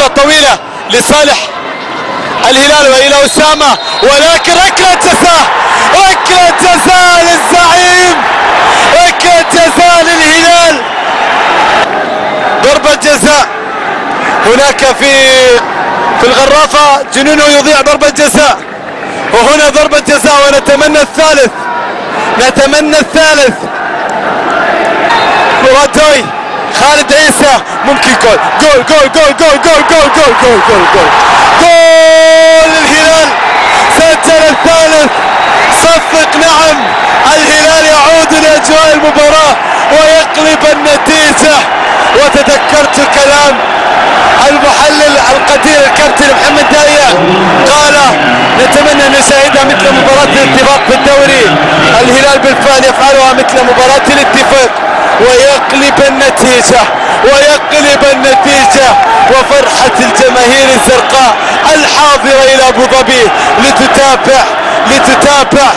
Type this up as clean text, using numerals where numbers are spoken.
كرة طويلة لصالح الهلال وإلى أسامة، ولكن ركلة جزاء، ركلة جزاء للزعيم، ركلة جزاء للهلال. ضربة جزاء هناك في الغرافة، جنونه يضيع ضربة جزاء، وهنا ضربة جزاء، ونتمنى الثالث، نتمنى الثالث. مرادوي خالد عيسى ممكن جول جول جول جول جول جول جول جول جول جول جول جول الهلال، سجل الثالث. صفق نعم، الهلال يعود لاجواء المباراة ويقلب النتيجة. وتذكرت كلام المحلل القدير الكابتن محمد داية، قال نتمنى ان نشاهدها مثل مباراة الاتفاق في الدوري. الهلال بالفعل يفعلها مثل مباراة الاتفاق ويقلب النتيجة، ويقلب النتيجة. وفرحة الجماهير الزرقاء الحاضرة الى ابو ظبي لتتابع